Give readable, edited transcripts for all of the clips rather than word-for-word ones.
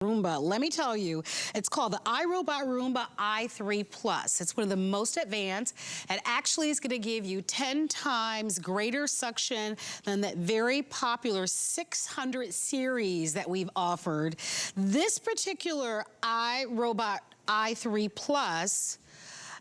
Roomba. Let me tell you, it's called the iRobot Roomba i3 Plus. It's one of the most advanced. It actually is going to give you 10 times greater suction than that very popular 600 series that we've offered. This particular iRobot i3 Plus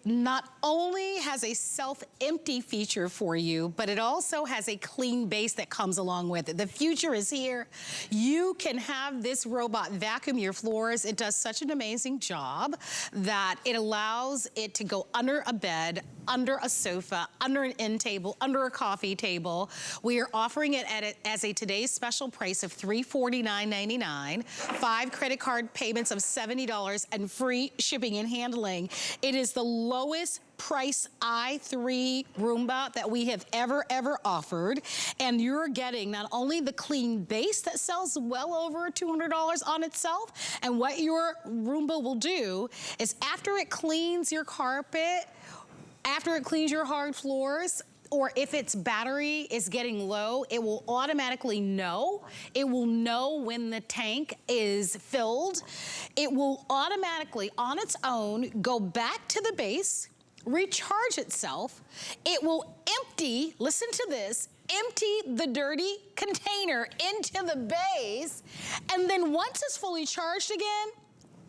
not only has a self-empty feature for you, but it also has a clean base that comes along with it. The future is here. You can have this robot vacuum your floors. It does such an amazing job that it allows it to go under a bed, under a sofa, under an end table, under a coffee table. We are offering it as a today's special price of $349.99, 5 credit card payments of $70, and free shipping and handling. It is the lowest price i3 Roomba that we have ever offered. And you're getting not only the clean base that sells well over $200 on itself, and what your Roomba will do is after it cleans your carpet, after it cleans your hard floors, or if its battery is getting low, it will automatically know. It will know when the tank is filled. It will automatically, on its own, go back to the base, recharge itself. It will empty, listen to this, empty the dirty container into the base, and then once it's fully charged again,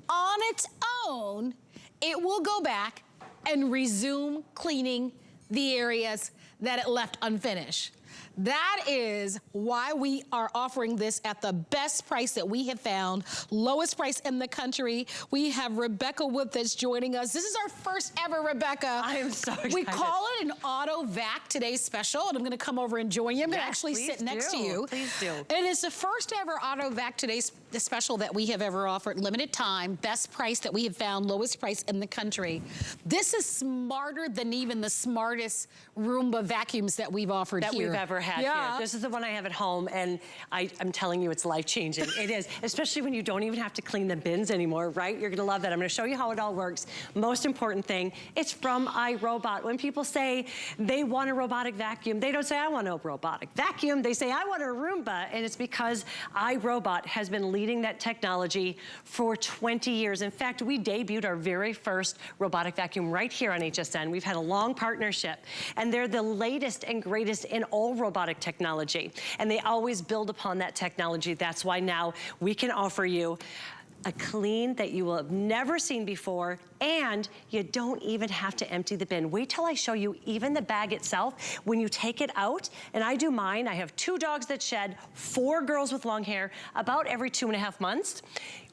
on its own, it will go back and resume cleaning the areas that it left unfinished. That is why we are offering this at the best price that we have found, lowest price in the country. We have Rebecca Wood that's joining us. This is our first ever, Rebecca. I am so excited. We call it an auto vac today's special, and I'm gonna come over and join you. I'm gonna actually sit next to you. Please do. It is the first ever auto vac today's special that we have ever offered, limited time, best price that we have found, lowest price in the country. This is smarter than even the smartest Roomba vacuums that we've offered that here. We've ever had here. This is the one I have at home, and I'm telling you, it's life-changing. It is, especially when you don't even have to clean the bins anymore, right? You're gonna love that. I'm gonna show you how it all works. Most important thing, it's from iRobot. When people say they want a robotic vacuum, they don't say, I want a robotic vacuum. They say, I want a Roomba, and it's because iRobot has been leading that technology for 20 years. In fact, we debuted our very first robotic vacuum right here on HSN. We've had a long partnership, and they're the latest and greatest in all robotic technology, and they always build upon that technology. That's why now we can offer you a clean that you will have never seen before, and you don't even have to empty the bin. Wait till I show you even the bag itself. When you take it out, and I do mine, I have 2 dogs that shed, 4 girls with long hair, about every 2.5 months.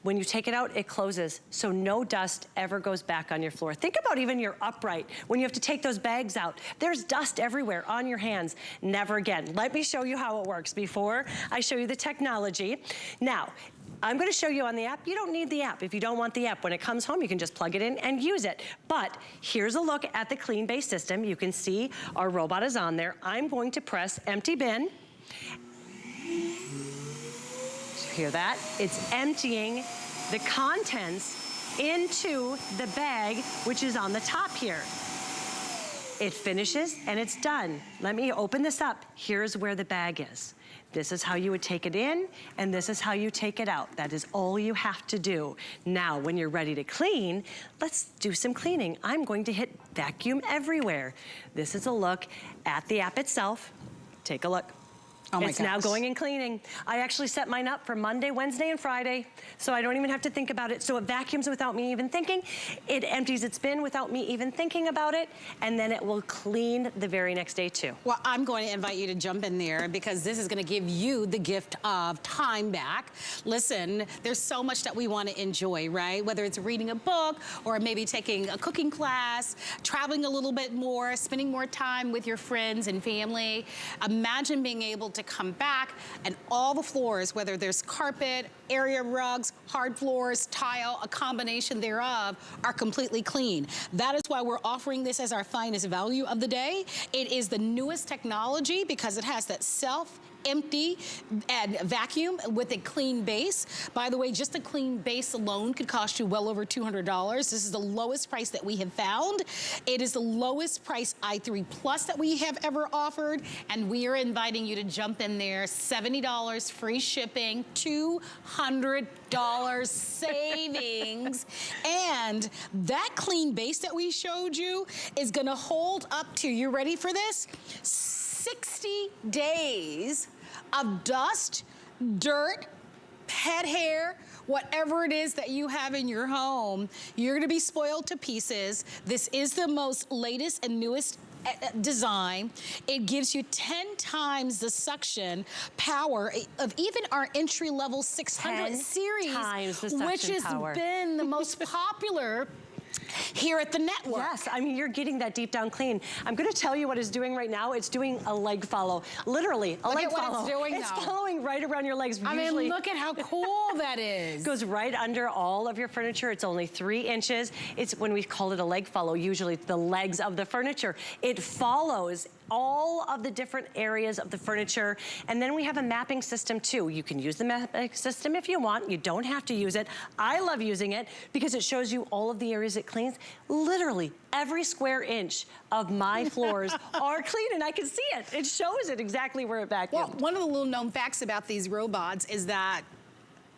When you take it out, it closes, so no dust ever goes back on your floor. Think about even your upright. When you have to take those bags out, there's dust everywhere on your hands. Never again. Let me show you how it works before I show you the technology. Now, I'm gonna show you on the app. You don't need the app if you don't want the app. When it comes home, you can just plug it in and use it. But here's a look at the clean base system. You can see our robot is on there. I'm going to press empty bin. Hear that? It's emptying the contents into the bag, which is on the top here. It finishes and it's done. Let me open this up. Here's where the bag is. This is how you would take it in, and this is how you take it out. That is all you have to do. Now, when you're ready to clean, let's do some cleaning. I'm going to hit vacuum everywhere. This is a look at the app itself. Take a look. Oh my it's gosh. now going and cleaning. I actually set mine up for Monday, Wednesday, and Friday, so I don't even have to think about it. So it vacuums without me even thinking. It empties its bin without me even thinking about it, and then it will clean the very next day too. Well, I'm going to invite you to jump in there because this is going to give you the gift of time back. Listen, there's so much that we want to enjoy, right? Whether it's reading a book or maybe taking a cooking class, traveling a little bit more, spending more time with your friends and family. Imagine being able to come back and all the floors, whether there's carpet, area rugs, hard floors, tile, a combination thereof, are completely clean. That is why we're offering this as our finest value of the day. It is the newest technology because it has that empty and vacuum with a clean base. By the way, just a clean base alone could cost you well over $200. This is the lowest price that we have found. It is the lowest price i3 Plus that we have ever offered, and we are inviting you to jump in there. $70 free shipping, $200 savings, and that clean base that we showed you is gonna hold up to, you ready for this? 60 days of dust, dirt, pet hair, whatever it is that you have in your home. You're gonna be spoiled to pieces. This is the most latest and newest design. It gives you 10 times the suction power of even our entry-level 600 series, times the suction which has power. been the most popular here at the network. Yes, I mean, you're getting that deep down clean. I'm gonna tell you what it's doing right now. It's doing a leg follow. Literally, a leg follow. Look at what it's doing It's though. following right around your legs. I mean, look at how cool that is. Goes right under all of your furniture. It's only 3 inches. It's, when we call it a leg follow, usually it's the legs of the furniture. It follows all of the different areas of the furniture. And then we have a mapping system too. You can use the mapping system if you want. You don't have to use it. I love using it because it shows you all of the areas it cleans. Literally every square inch of my floors are clean, and I can see it. It shows it exactly where it vacuumed. Well, one of the little known facts about these robots is that,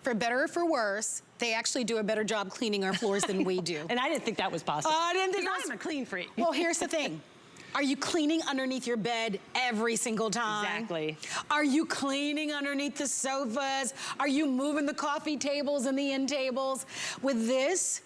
for better or for worse, they actually do a better job cleaning our floors than we do. And I didn't think that was possible. I didn't think I'm a clean freak. Well, here's the thing. Are you cleaning underneath your bed every single time? Exactly. Are you cleaning underneath the sofas? Are you moving the coffee tables and the end tables? With this,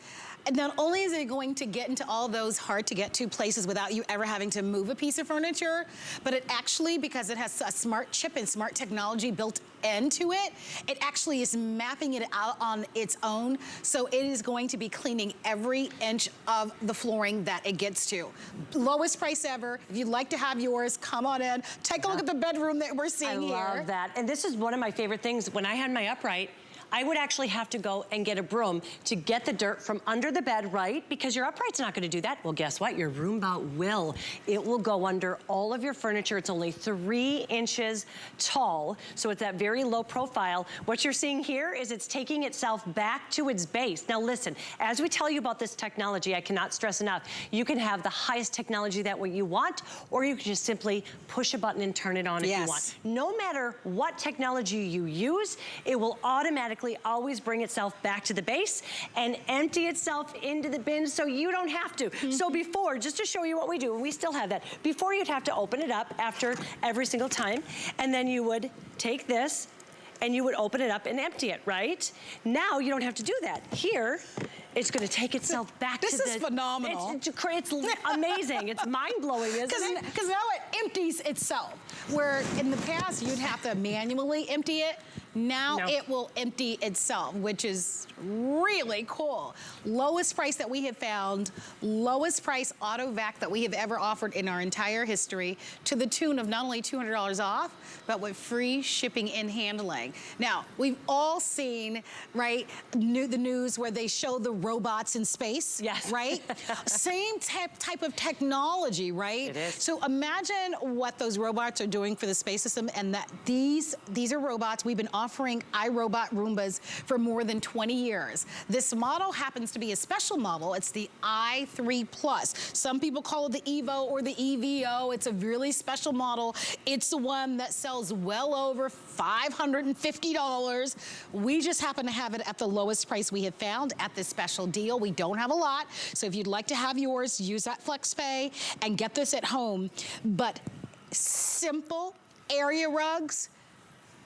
not only is it going to get into all those hard to get to places without you ever having to move a piece of furniture, but it actually, because it has a smart chip and smart technology built into it, it actually is mapping it out on its own. So it is going to be cleaning every inch of the flooring that it gets to. Lowest price ever. If you'd like to have yours, come on in. Take a look at the bedroom that we're seeing here. I love that. And this is one of my favorite things. When I had my upright, I would actually have to go and get a broom to get the dirt from under the bed, right? Because your upright's not gonna do that. Well, guess what? Your Roomba will. It will go under all of your furniture. It's only 3 inches tall, so it's that very low profile. What you're seeing here is it's taking itself back to its base. Now listen, as we tell you about this technology, I cannot stress enough, you can have the highest technology that what you want, or you can just simply push a button and turn it on if you want. No matter what technology you use, it will automatically always bring itself back to the base and empty itself into the bin so you don't have to. So before, just to show you what we do, and we still have that, before you'd have to open it up after every single time, and then you would take this and you would open it up and empty it, right? Now you don't have to do that. Here, it's gonna take itself back to the... This is phenomenal. It's amazing. It's mind-blowing, isn't it? Because now it empties itself. Where in the past, you'd have to manually empty it. Now it will empty itself, which is really cool. Lowest price that we have found, lowest price auto vac that we have ever offered in our entire history, to the tune of not only $200 off, but with free shipping and handling. Now, we've all seen, right, the news where they show the robots in space, right? Same type of technology, right? It is. So imagine what those robots are doing for the space system, and that these are robots. We've been offering iRobot Roombas for more than 20 years. This model happens to be a special model. It's the i3 Plus. Some people call it the EVO or the EVO. It's a really special model. It's the one that sells well over $550. We just happen to have it at the lowest price we have found at this special deal. We don't have a lot, so if you'd like to have yours, use that FlexPay and get this at home. But simple area rugs,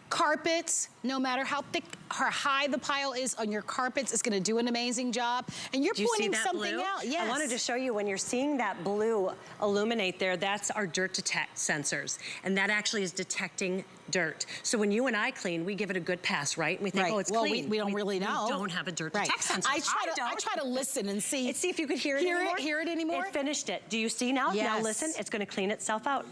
carpets, no matter how thick or high the pile is on your carpets, it's gonna do an amazing job. And you're pointing something out. Yes. I wanted to show you, when you're seeing that blue illuminate there, that's our dirt detect sensors. And that actually is detecting dirt. So when you and I clean, we give it a good pass, right? We think, oh, it's clean. We don't really know. We don't have a dirt detect sensor. I try to listen and see. See if you could hear it anymore. Hear it anymore? It finished it. Do you see now? Yes. Now listen, it's gonna clean itself out.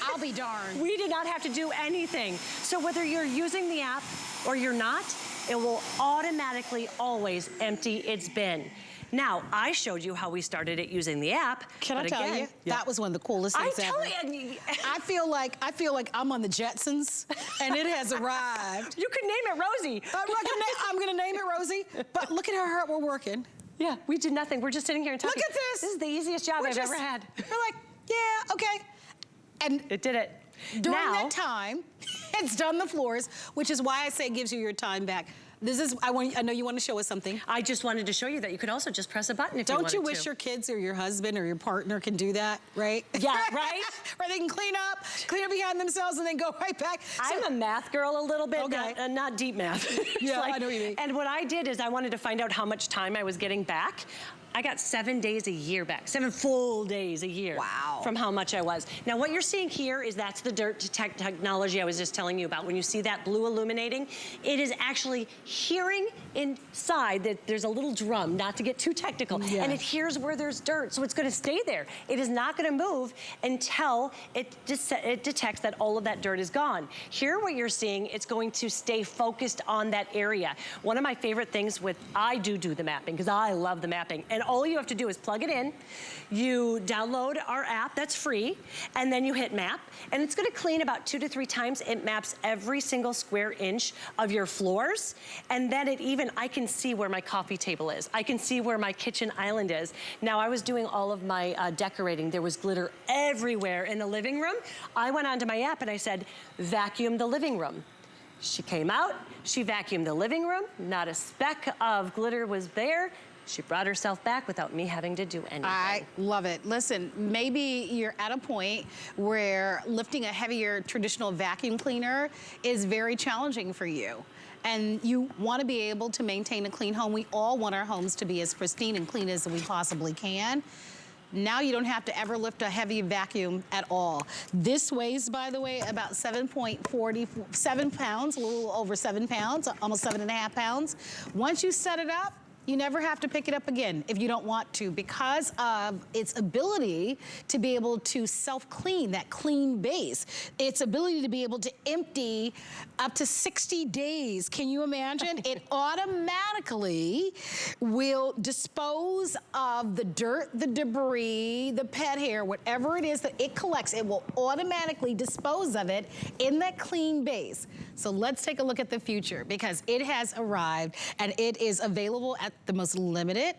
I'll be darned. We did not have to do anything. So whether you're using the app or you're not, it will automatically always empty its bin. Now, I showed you how we started it using the app. Can I tell you? That was one of the coolest things ever. I feel like I'm on the Jetsons, and it has arrived. You could name it Rosie. I'm gonna name it Rosie, but look at how hard we're working. Yeah, we did nothing. We're just sitting here and talking. Look at this. This is the easiest job I've ever had. We're like, yeah, okay. And it did it. During that time, it's done the floors, which is why I say it gives you your time back. This is, I know you want to show us something. I just wanted to show you that you could also just press a button if you wanted to. Don't you wish your kids or your husband or your partner can do that, right? Yeah, right? Where they can clean up behind themselves and then go right back. I'm a math girl a little bit, okay. not deep math. Yeah, I know what you mean. And what I did is I wanted to find out how much time I was getting back. I got 7 days a year back, 7 full days a year. Wow. From how much I was. Now what you're seeing here is that's the dirt detect technology I was just telling you about. When you see that blue illuminating, it is actually hearing inside that there's a little drum, not to get too technical, and it hears where there's dirt, so it's gonna stay there. It is not gonna move until it detects that all of that dirt is gone. Here what you're seeing, it's going to stay focused on that area. One of my favorite things I do the mapping, because I love the mapping, and all you have to do is plug it in, you download our app that's free, and then you hit map, and it's gonna clean about 2 to 3 times. It maps every single square inch of your floors, and then I can see where my coffee table is. I can see where my kitchen island is. Now I was doing all of my decorating. There was glitter everywhere in the living room. I went onto my app and I said, vacuum the living room. She came out, she vacuumed the living room, not a speck of glitter was there. She brought herself back without me having to do anything. I love it. Listen, maybe you're at a point where lifting a heavier traditional vacuum cleaner is very challenging for you. And you want to be able to maintain a clean home. We all want our homes to be as pristine and clean as we possibly can. Now you don't have to ever lift a heavy vacuum at all. This weighs, by the way, about 7.47 pounds, a little over 7 pounds, almost 7.5 pounds. Once you set it up, you never have to pick it up again if you don't want to, because of its ability to be able to self-clean, that clean base. Its ability to be able to empty up to 60 days. Can you imagine? It automatically will dispose of the dirt, the debris, the pet hair, whatever it is that it collects, it will automatically dispose of it in that clean base. So let's take a look at the future, because it has arrived and it is available at the most limited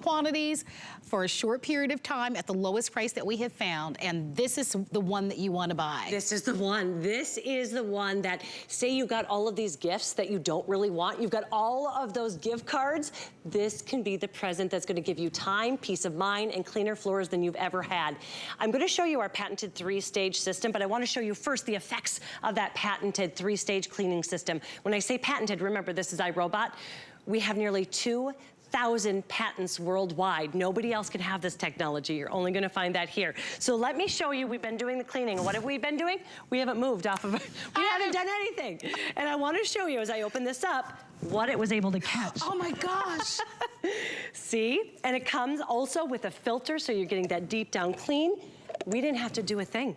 quantities for a short period of time at the lowest price that we have found, and this is the one that you want to buy. This is the one. This is the one that, say you got all of these gifts that you don't really want, you've got all of those gift cards, this can be the present that's going to give you time, peace of mind, and cleaner floors than you've ever had. I'm going to show you our patented 3-stage system, but I want to show you first the effects of that patented 3-stage cleaning system. When I say patented, remember this is iRobot. We have nearly 2,000 patents worldwide. Nobody else can have this technology. You're only gonna find that here. So let me show you, we've been doing the cleaning. And what have we been doing? We haven't moved off of it. We haven't done anything. And I wanna show you, as I open this up, what it was able to catch. Oh my gosh. See? And it comes also with a filter, so you're getting that deep down clean. We didn't have to do a thing.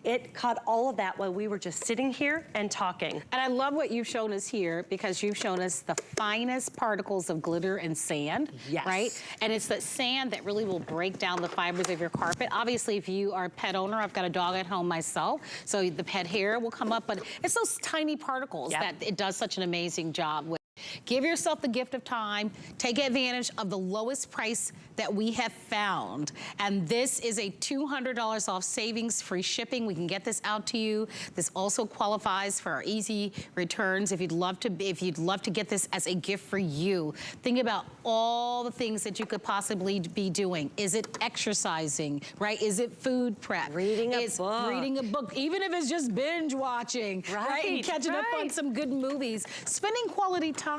It caught all of that while we were just sitting here and talking. And I love what you've shown us here, because you've shown us the finest particles of glitter and sand, right? And it's that sand that really will break down the fibers of your carpet. Obviously, if you are a pet owner, I've got a dog at home myself, so the pet hair will come up, but it's those tiny particles that it does such an amazing job with. Give yourself the gift of time. Take advantage of the lowest price that we have found. And this is a $200 off savings, free shipping. We can get this out to you. This also qualifies for our easy returns if you'd love to get this as a gift for you. Think about all the things that you could possibly be doing. Is it exercising, right? Is it food prep? Reading a book. Reading a book, even if it's just binge watching, right? And catching up on some good movies. Spending quality time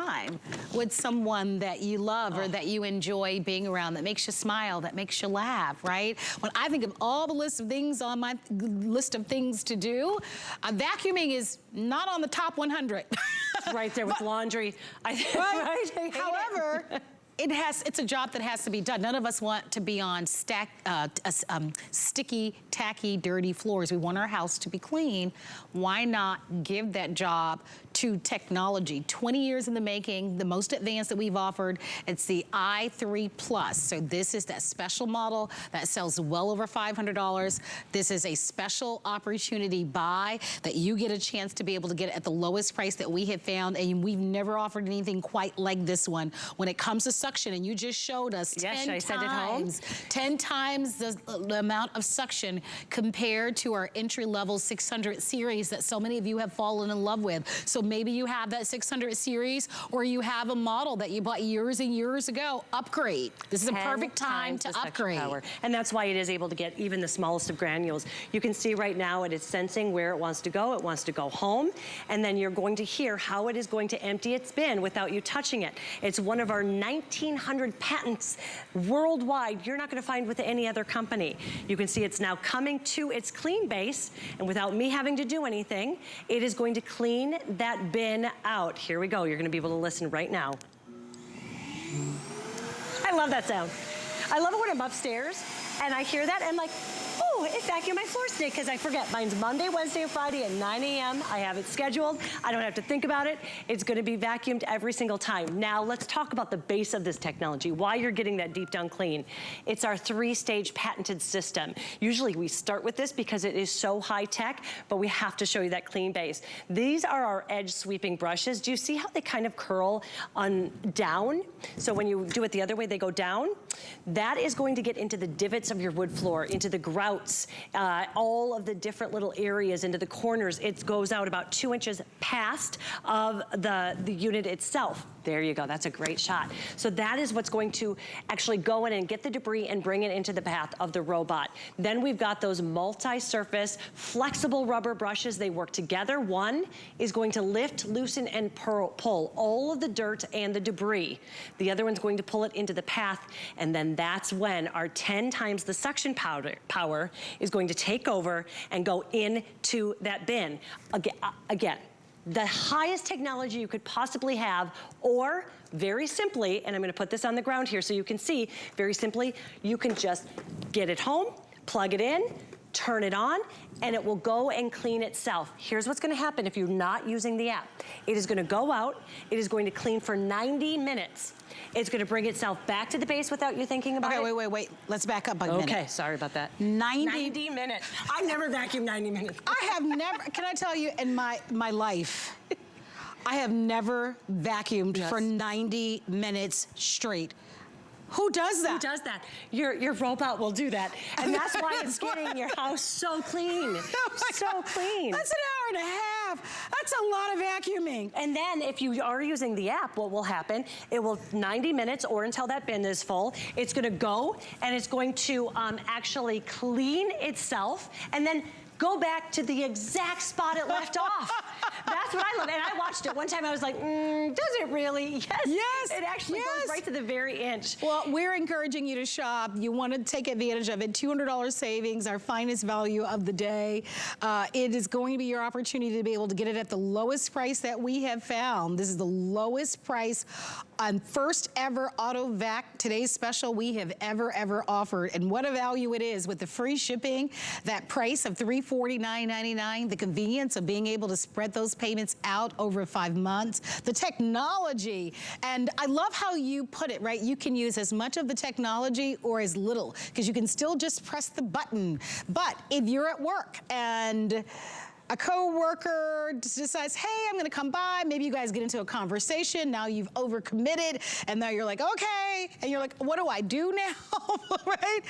with someone that you love or that you enjoy being around, that makes you smile, that makes you laugh, right? When I think of all the list of things on my list of things to do, vacuuming is not on the top 100. Right there with laundry. Right? However, it's a job that has to be done. None of us want to be on sticky, tacky, dirty floors. We want our house to be clean. Why not give that job to technology. 20 years in the making, the most advanced that we've offered. It's the i3 Plus. So this is that special model that sells well over $500. This is a special opportunity buy that you get a chance to be able to get at the lowest price that we have found, and we've never offered anything quite like this one. When it comes to suction, and you just showed us 10 times the amount of suction compared to our entry-level 600 series that so many of you have fallen in love with. So maybe you have that 600 series, or you have a model that you bought years and years ago. Upgrade. This is a perfect time to upgrade. Power. And that's why it is able to get even the smallest of granules. You can see right now it is sensing where it wants to go. It wants to go home. And then you're going to hear how it is going to empty its bin without you touching it. It's one of our 1,900 patents worldwide. You're not going to find with any other company. You can see it's now coming to its clean base, and without me having to do anything, it is going to clean that bin out. Here we go. You're going to be able to listen right now. I love that sound. I love it when I'm upstairs and I hear that and I'm like, oh, it vacuumed my floors today, because I forget. Mine's Monday, Wednesday, and Friday at 9 a.m. I have it scheduled. I don't have to think about it. It's gonna be vacuumed every single time. Now, let's talk about the base of this technology, why you're getting that deep down clean. It's our 3-stage patented system. Usually we start with this because it is so high tech, but we have to show you that clean base. These are our edge sweeping brushes. Do you see how they kind of curl on down? So when you do it the other way, they go down. That is going to get into the divots of your wood floor, into the grouts, all of the different little areas, into the corners. It goes out about 2 inches past of the unit itself. There you go, that's a great shot. So that is what's going to actually go in and get the debris and bring it into the path of the robot. Then we've got those multi-surface, flexible rubber brushes. They work together. One is going to lift, loosen, and pull all of the dirt and the debris. The other one's going to pull it into the path, and then that's when our 10 times the suction power is going to take over and go into that bin. Again, the highest technology you could possibly have, or very simply, and I'm gonna put this on the ground here so you can see, very simply, you can just get it home, plug it in, turn it on, and it will go and clean itself. Here's what's gonna happen if you're not using the app. It is gonna go out, it is going to clean for 90 minutes. It's gonna bring itself back to the base without you thinking about it. Okay, wait. Let's back up a minute. Okay, sorry about that. 90 minutes. I've never vacuumed 90 minutes. I have never, can I tell you, in my life, I have never vacuumed for 90 minutes straight. Who does that? Who does that? Your robot will do that. And that's why it's getting your house so clean. So clean. That's an hour and a half. That's a lot of vacuuming. And then if you are using the app, what will happen, it will 90 minutes or until that bin is full, it's gonna go and it's going to actually clean itself and then go back to the exact spot it left off. That's what I love. And I watched it one time. I was like, does it really? Yes. It actually goes right to the very inch. Well, we're encouraging you to shop. You want to take advantage of it. $200 savings, our finest value of the day. It is going to be your opportunity to be able to get it at the lowest price that we have found. This is the lowest price on first ever auto vac, today's special, we have ever offered. And what a value it is with the free shipping, that price of $349.99, the convenience of being able to spread those payments out over 5 months, the technology. And I love how you put it, right? You can use as much of the technology or as little, because you can still just press the button. But if you're at work and a coworker decides, hey, I'm gonna come by, maybe you guys get into a conversation, now you've overcommitted, and now you're like, okay, and you're like, what do I do now, right?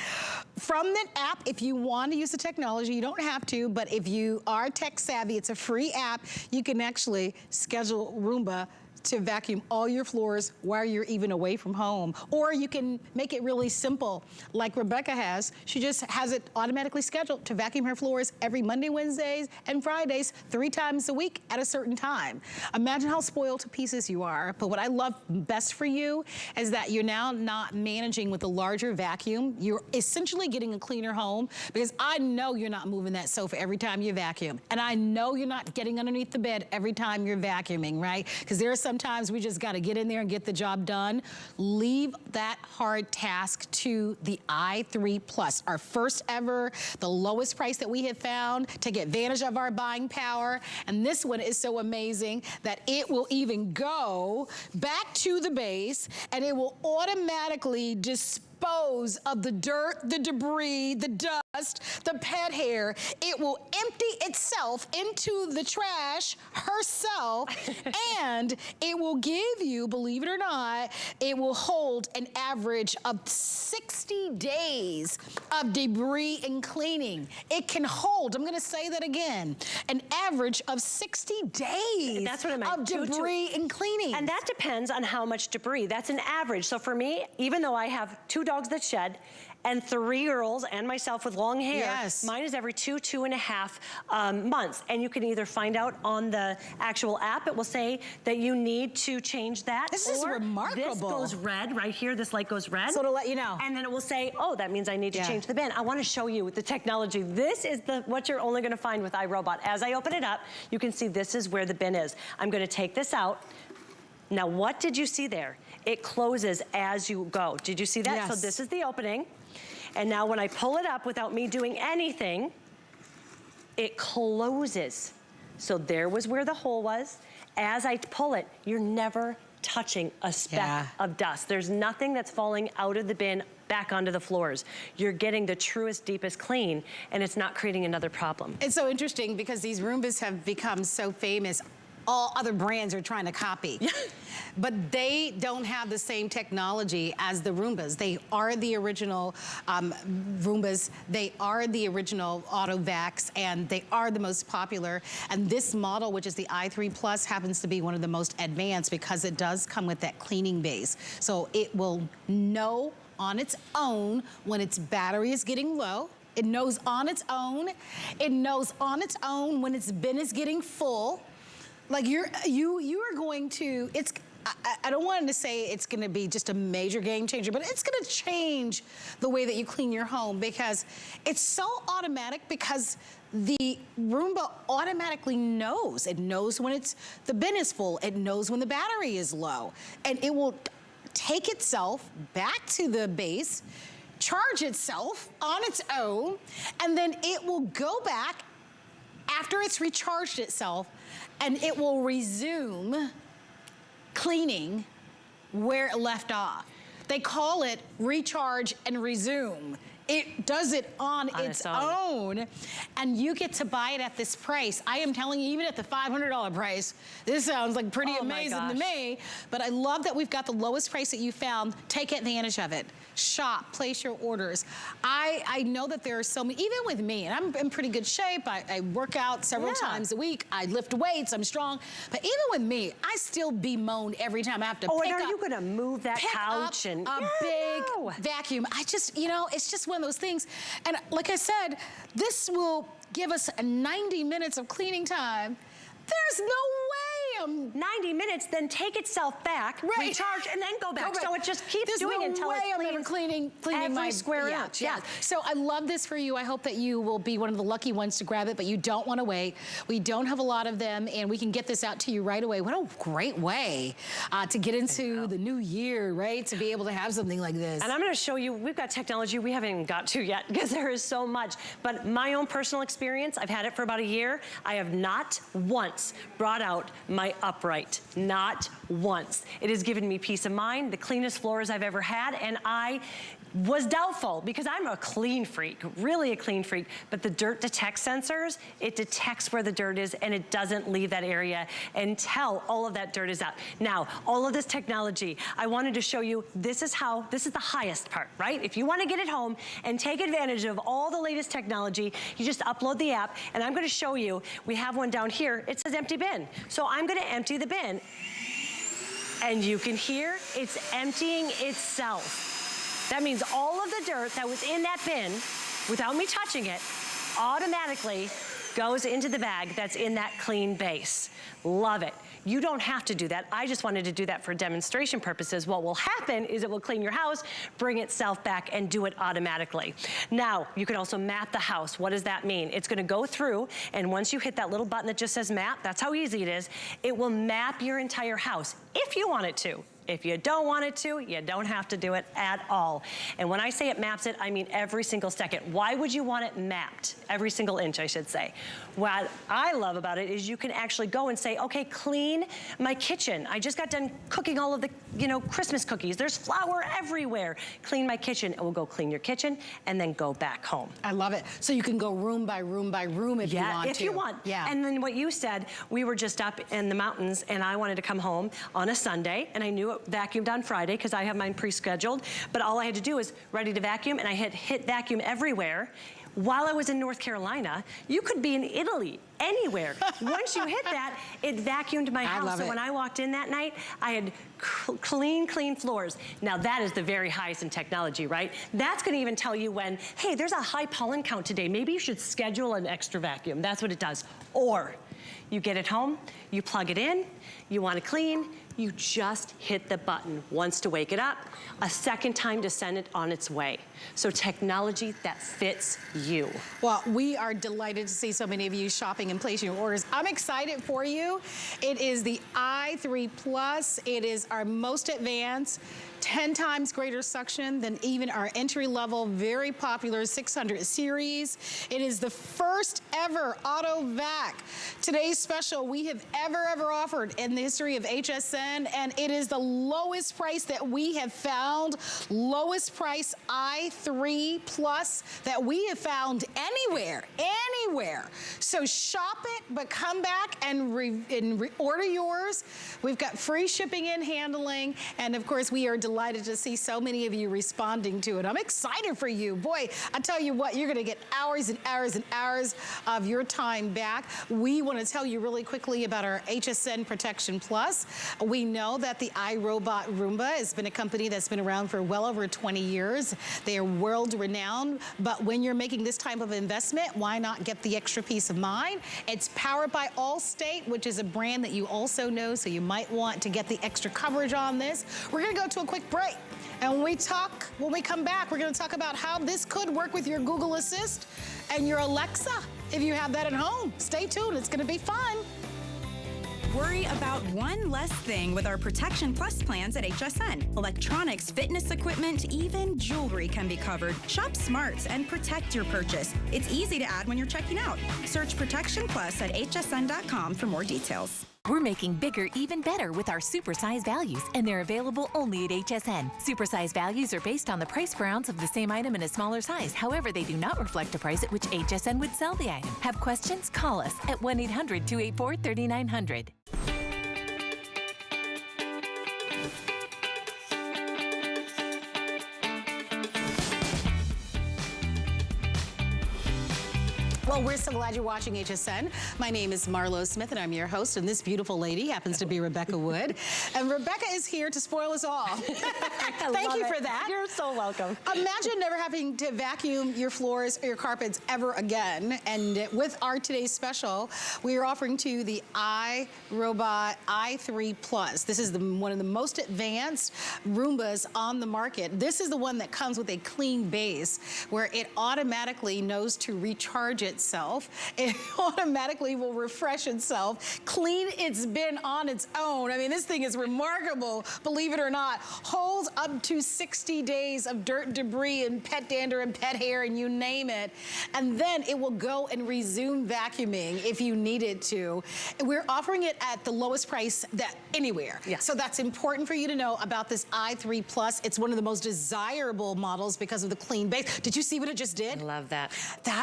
From the app, if you want to use the technology, you don't have to, but if you are tech savvy, it's a free app, you can actually schedule Roomba to vacuum all your floors while you're even away from home. Or you can make it really simple, like Rebecca has. She just has it automatically scheduled to vacuum her floors every Monday, Wednesdays, and Fridays, 3 times a week at a certain time. Imagine how spoiled to pieces you are. But what I love best for you is that you're now not managing with a larger vacuum. You're essentially getting a cleaner home, because I know you're not moving that sofa every time you vacuum. And I know you're not getting underneath the bed every time you're vacuuming, right? Because there are some sometimes we just gotta get in there and get the job done. Leave that hard task to the i3 Plus, our first ever, the lowest price that we have found. Take advantage of our buying power. And this one is so amazing that it will even go back to the base and it will automatically dispose of the dirt, the debris, the dust, the pet hair. It will empty itself into the trash herself, and it will give you, believe it or not, it will hold an average of 60 days of debris and cleaning. It can hold, I'm gonna say that again, an average of 60 days That's what I meant. of debris and cleaning. And that depends on how much debris. That's an average. So for me, even though I have 2 dogs that shed, and 3 girls and myself with long hair, yes, mine is every 2.5 months. And you can either find out on the actual app, it will say that you need to change that. This is remarkable. This goes red right here, this light goes red. So to let you know. And then it will say, oh, that means I need to change the bin. I wanna show you the technology. This is what you're only gonna find with iRobot. As I open it up, you can see this is where the bin is. I'm gonna take this out. Now, what did you see there? It closes as you go. Did you see that? Yes. So this is the opening. And now when I pull it up without me doing anything, it closes. So there was where the hole was. As I pull it, you're never touching a speck of dust. There's nothing that's falling out of the bin back onto the floors. You're getting the truest, deepest clean, and it's not creating another problem. It's so interesting because these Roombas have become so famous. All other brands are trying to copy. But they don't have the same technology as the Roombas. They are the original Roombas. They are the original auto vacs, and they are the most popular. And this model, which is the i3 Plus, happens to be one of the most advanced because it does come with that cleaning base. So it will know on its own when its battery is getting low. It knows on its own. It knows on its own when its bin is getting full. Like you are going to, I don't want to say it's going to be just a major game changer, but it's going to change the way that you clean your home because it's so automatic because the Roomba automatically knows. It knows when the bin is full. It knows when the battery is low. And it will take itself back to the base, charge itself on its own, and then it will go back after it's recharged itself, and it will resume cleaning where it left off. They call it recharge and resume. It does it on its own, and you get to buy it at this price. I am telling you, even at the $500 price, this sounds like pretty amazing to me, but I love that we've got the lowest price that you found. Take advantage of it. Shop, place your orders. I know that there are so many, even with me, and I'm in pretty good shape. I work out several times a week. I lift weights, I'm strong. But even with me, I still bemoan every time I have to pick up. Oh, and are you gonna move that couch and a big vacuum? I just, it's just one of those things. And like I said, this will give us 90 minutes of cleaning time. There's no way 90 minutes, then take itself back, recharge, and then go back. So it just keeps doing until it's I'm ever cleaning my square inch. Yeah. So I love this for you. I hope that you will be one of the lucky ones to grab it, but you don't want to wait. We don't have a lot of them, and we can get this out to you right away. What a great way to get into the new year, right? To be able to have something like this. And I'm going to show you, we've got technology we haven't even got to yet because there is so much. But my own personal experience, I've had it for about a year. I have not once brought out my upright, not once. It has given me peace of mind, the cleanest floors I've ever had, and I was doubtful because I'm a clean freak, really a clean freak, but the dirt detect sensors, it detects where the dirt is and it doesn't leave that area until all of that dirt is out. Now, all of this technology, I wanted to show you, this is the highest part, right? If you want to get it home and take advantage of all the latest technology, you just upload the app, and I'm going to show you, we have one down here, it says empty bin. So I'm going to empty the bin, and you can hear it's emptying itself. That means all of the dirt that was in that bin, without me touching it, automatically goes into the bag that's in that clean base. Love it. You don't have to do that. I just wanted to do that for demonstration purposes. What will happen is it will clean your house, bring itself back, and do it automatically. Now, you can also map the house. What does that mean? It's gonna go through, and once you hit that little button that just says map, that's how easy it is, it will map your entire house, if you want it to. If you don't want it to, you don't have to do it at all. And when I say it maps it, I mean every single second. Why would you want it mapped? Every single inch, I should say. What I love about it is you can actually go and say, okay, clean my kitchen. I just got done cooking all of the, Christmas cookies. There's flour everywhere. Clean my kitchen. It will go clean your kitchen and then go back home. I love it. So you can go room by room by room if you want to. Yeah, if you want. Yeah. And then what you said, we were just up in the mountains and I wanted to come home on a Sunday and I knew it vacuumed on Friday because I have mine pre-scheduled, but all I had to do was ready to vacuum and I hit vacuum everywhere. While I was in North Carolina, you could be in Italy, anywhere. Once you hit that, it vacuumed my house. So when I walked in that night, I had clean floors. Now that is the very highest in technology, right? That's gonna even tell you when, hey, there's a high pollen count today. Maybe you should schedule an extra vacuum. That's what it does. Or you get it home, you plug it in, you wanna clean, you just hit the button once to wake it up, a second time to send it on its way. So technology that fits you. Well, we are delighted to see so many of you shopping and placing your orders. I'm excited for you. It is the i3 Plus. It is our most advanced, 10 times greater suction than even our entry-level, very popular 600 series. It is the first ever auto vac. Today's special we have ever offered in the history of HSN, and it is the lowest price that we have found, lowest price i3 Plus that we have found anywhere. So shop it, but come back and order yours. We've got free shipping and handling, and of course we are delighted to see so many of you responding to it. I'm excited for you. Boy, I tell you what, you're gonna get hours and hours and hours of your time back. We wanna tell you really quickly about our HSN Protection Plus. We know that the iRobot Roomba has been a company that's been around for well over 20 years. They are world renowned, but when you're making this type of investment, why not get the extra peace of mind? It's powered by Allstate, which is a brand that you also know, so you might want to get the extra coverage on this. We're gonna go to a quick break. And when we come back, we're gonna talk about how this could work with your Google Assist and your Alexa, if you have that at home. Stay tuned, it's gonna be fun. Worry about one less thing with our Protection Plus plans at HSN. Electronics, fitness equipment, even jewelry can be covered. Shop smarts and protect your purchase. It's easy to add when you're checking out. Search Protection Plus at hsn.com for more details. We're making bigger even better with our supersize values, and they're available only at HSN. Supersize values are based on the price per ounce of the same item in a smaller size. However, they do not reflect a price at which HSN would sell the item. Have questions? Call us at 1-800-284-3900. Well, we're so glad you're watching HSN. My name is Marlo Smith, and I'm your host, and this beautiful lady happens to be Rebecca Wood. And Rebecca is here to spoil us all. Thank you for that. You're so welcome. Imagine never having to vacuum your floors or your carpets ever again. And with our today's special, we are offering to you the iRobot i3 Plus. This is one of the most advanced Roombas on the market. This is the one that comes with a clean base, where it automatically knows to recharge itself. It automatically will refresh itself, clean its bin on its own. I mean, this thing is remarkable, believe it or not. Holds up to 60 days of dirt, debris, and pet dander and pet hair, and you name it. And then it will go and resume vacuuming if you need it to. We're offering it at the lowest price anywhere. Yes. So that's important for you to know about this i3 Plus. It's one of the most desirable models because of the clean base. Did you see what it just did? I love that.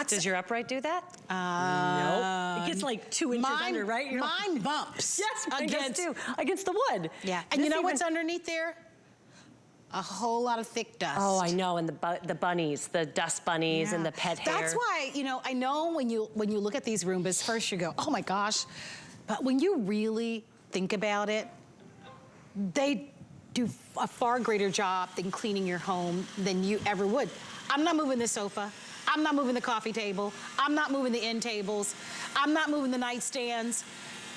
Does your upright do that? Nope. It gets like 2 inches under, right? Mine bumps. Yes, mine does too. Against the wood. Yeah. And you know what's underneath there? A whole lot of thick dust. Oh, I know, and the bunnies, the dust bunnies, and the pet hair. That's why, I know when you look at these Roombas, first you go, oh my gosh. But when you really think about it, they do a far greater job than cleaning your home than you ever would. I'm not moving the sofa. I'm not moving the coffee table. I'm not moving the end tables. I'm not moving the nightstands.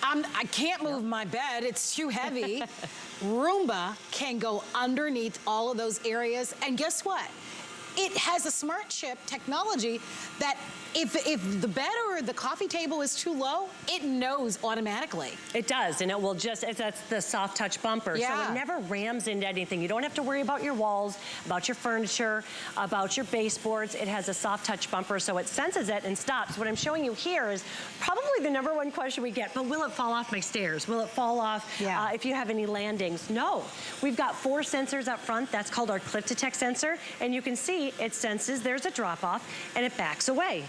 I can't move my bed, it's too heavy. Roomba can go underneath all of those areas, and guess what? It has a smart chip technology that if the bed or the coffee table is too low, it knows automatically. It does, and it will just, that's the soft touch bumper. Yeah. So it never rams into anything. You don't have to worry about your walls, about your furniture, about your baseboards. It has a soft touch bumper, so it senses it and stops. What I'm showing you here is probably the #1 question we get, but will it fall off my stairs? Will it fall off if you have any landings? No. We've got 4 sensors up front. That's called our cliff detect sensor, and you can see it senses there's a drop off, and it backs away.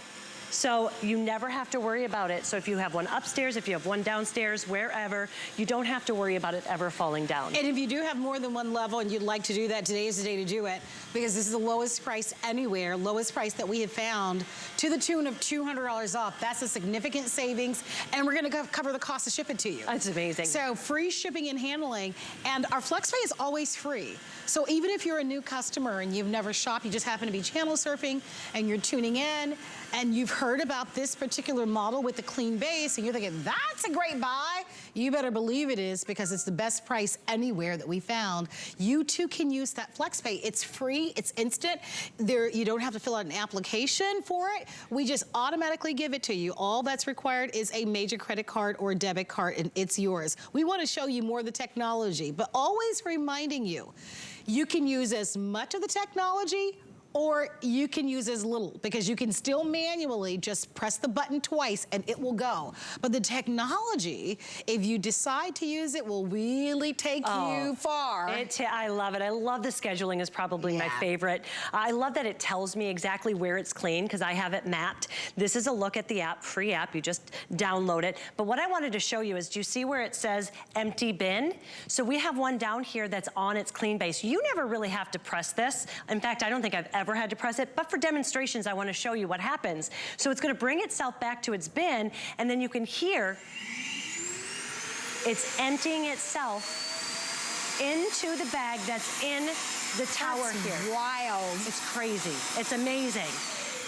So you never have to worry about it. So if you have one upstairs, if you have one downstairs, wherever, you don't have to worry about it ever falling down. And if you do have more than one level and you'd like to do that, today is the day to do it, because this is the lowest price anywhere, lowest price that we have found, to the tune of $200 off. That's a significant savings, and we're gonna cover the cost of shipping to you. That's amazing. So free shipping and handling, and our FlexPay is always free. So even if you're a new customer and you've never shopped, you just happen to be channel surfing and you're tuning in, and you've heard about this particular model with the clean base, and you're thinking, that's a great buy, you better believe it is, because it's the best price anywhere that we found. You too can use that FlexPay. It's free, it's instant. You don't have to fill out an application for it. We just automatically give it to you. All that's required is a major credit card or debit card, and it's yours. We want to show you more of the technology, but always reminding you, you can use as much of the technology or you can use as little, because you can still manually just press the button twice and it will go. But the technology, if you decide to use it, will really take you far. I love it. I love the scheduling is probably my favorite. I love that it tells me exactly where it's clean, because I have it mapped. This is a look at the app, free app, you just download it. But what I wanted to show you is, do you see where it says empty bin? So we have one down here that's on its clean base. You never really have to press this. In fact, I don't think I've ever had to press it, but for demonstrations, I want to show you what happens. So it's going to bring itself back to its bin, and then you can hear it's emptying itself into the bag that's in the tower here. Wild. It's crazy. It's amazing.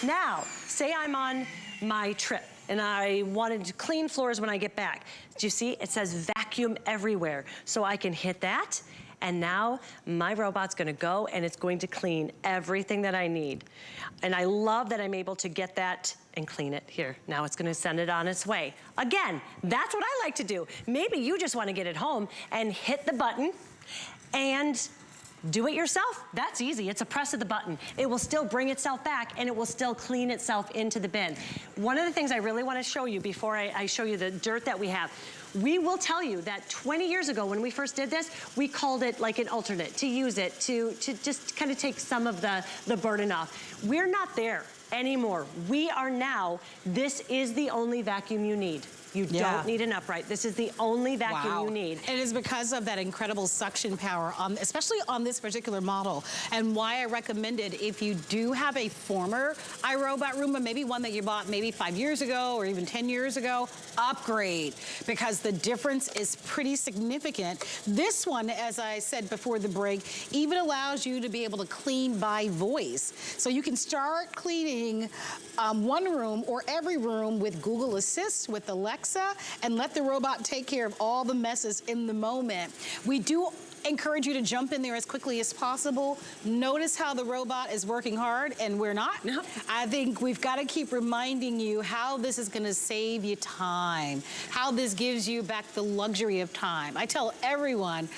Now, say I'm on my trip and I wanted to clean floors when I get back. Do you see? It says vacuum everywhere. So I can hit that, and now my robot's gonna go and it's going to clean everything that I need. And I love that I'm able to get that and clean it here. Now it's gonna send it on its way. Again, that's what I like to do. Maybe you just wanna get it home and hit the button and do it yourself. That's easy. It's a press of the button. It will still bring itself back, and it will still clean itself into the bin. One of the things I really want to show you before I show you the dirt that we have, we will tell you that 20 years ago when we first did this, we called it like an alternate, to use it, to just kind of take some of the burden off. We're not there anymore. We are now, this is the only vacuum you need. You don't need an upright. This is the only vacuum you need. It is because of that incredible suction power, especially on this particular model, and why I recommended, if you do have a former iRobot Roomba, maybe one that you bought maybe 5 years ago or even 10 years ago, upgrade, because the difference is pretty significant. This one, as I said before the break, even allows you to be able to clean by voice. So you can start cleaning one room or every room with Google Assist, with Alexa, and let the robot take care of all the messes in the moment. We do encourage you to jump in there as quickly as possible. Notice how the robot is working hard and we're not. No. I think we've got to keep reminding you how this is going to save you time, how this gives you back the luxury of time. I tell everyone,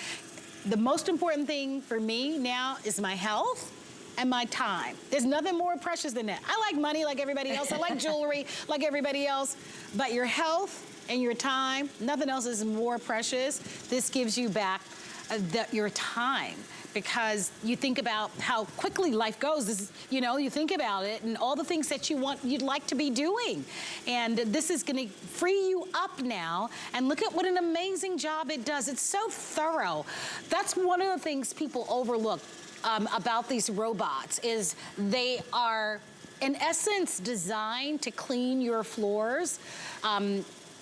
the most important thing for me now is my health and my time. There's nothing more precious than that. I like money like everybody else. I like jewelry like everybody else. But your health and your time, nothing else is more precious. This gives you back your time, because you think about how quickly life goes. This is, you think about it and all the things that you'd like to be doing. And this is gonna free you up now, and look at what an amazing job it does. It's so thorough. That's one of the things people overlook about these robots, is they are, in essence, designed to clean your floors.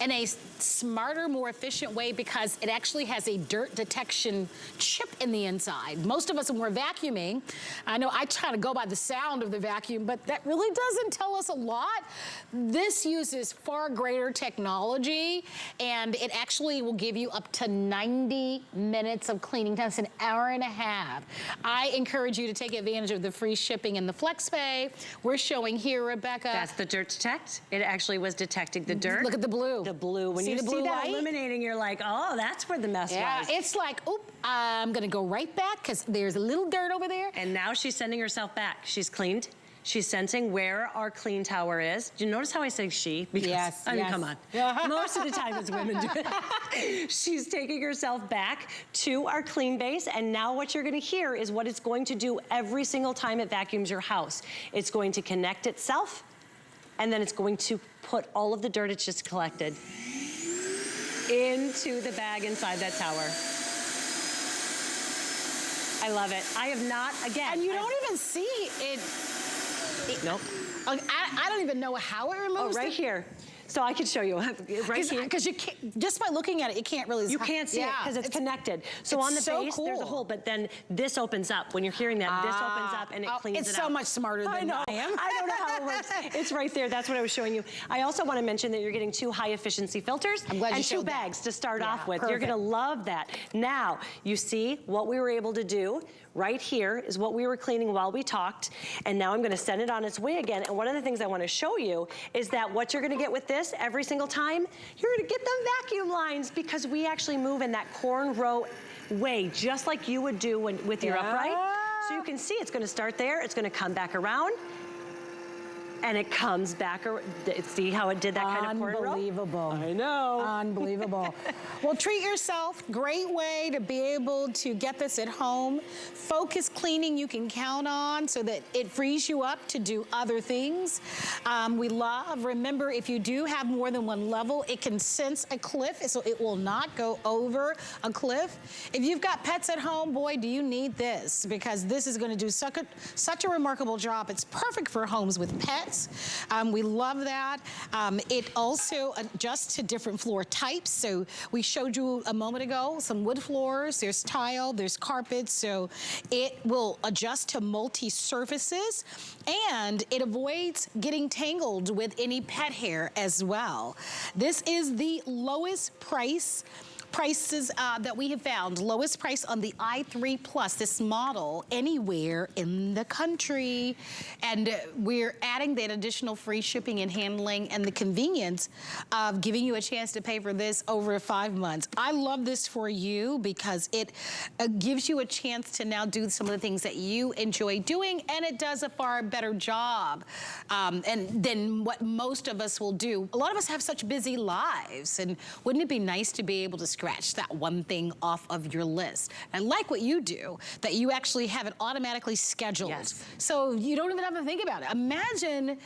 in a smarter, more efficient way because it actually has a dirt detection chip in the inside. Most of us, when we're vacuuming, I know I try to go by the sound of the vacuum, but that really doesn't tell us a lot. This uses far greater technology, and it actually will give you up to 90 minutes of cleaning time. It's an hour and a half. I encourage you to take advantage of the free shipping in the FlexPay. We're showing here, Rebecca. That's the dirt detect. It actually was detecting the dirt. Look at the blue. The blue. When you see that eliminating, you're like, oh, that's where the mess was. Yeah, it's like, oop, I'm gonna go right back because there's a little dirt over there. And now she's sending herself back. She's cleaned. She's sensing where our clean tower is. Do you notice how I say she? Because, yes, I mean, come on. Most of the time it's women do it. She's taking herself back to our clean base, and now what you're gonna hear is what it's going to do every single time it vacuums your house. It's going to connect itself, and then it's going to put all of the dirt it's just collected into the bag inside that tower. I love it. I have not, again. And you don't even see it. Nope. I don't even know how it removes. Oh, right here. So I could show you right here. Because you can't, just by looking at it, you can't really. You can't see it because it's connected. So on the base, there's a hole, but then this opens up. When you're hearing that, this opens up and it cleans it out. It's so much smarter than I am. I don't know how it works. It's right there. That's what I was showing you. I also want to mention that you're getting 2 high-efficiency filters and 2 bags to start off with. Perfect. You're going to love that. Now, you see what we were able to do. Right here is what we were cleaning while we talked, and now I'm gonna send it on its way again. And one of the things I wanna show you is that what you're gonna get with this every single time, you're gonna get the vacuum lines because we actually move in that cornrow way, just like you would do with your upright. So you can see it's gonna start there, it's gonna come back around, and it comes back. See how it did that kind of cornrow? Unbelievable. I know. Unbelievable. Well, treat yourself. Great way to be able to get this at home. Focus cleaning you can count on so that it frees you up to do other things. We love, remember, if you do have more than one level, it can sense a cliff, so it will not go over a cliff. If you've got pets at home, boy, do you need this, because this is gonna do such a remarkable job. It's perfect for homes with pets. We love that. It also adjusts to different floor types. So we showed you a moment ago some wood floors, there's tile, there's carpet, so it will adjust to multi-surfaces, and it avoids getting tangled with any pet hair as well. This is the lowest prices that we have found. Lowest price on the i3 Plus, this model, anywhere in the country. And we're adding that additional free shipping and handling and the convenience of giving you a chance to pay for this over 5 months. I love this for you because it gives you a chance to now do some of the things that you enjoy doing, and it does a far better job than what most of us will do. A lot of us have such busy lives, and wouldn't it be nice to be able to scratch that one thing off of your list? And like what you do, that you actually have it automatically scheduled. Yes. So you don't even have to think about it. Imagine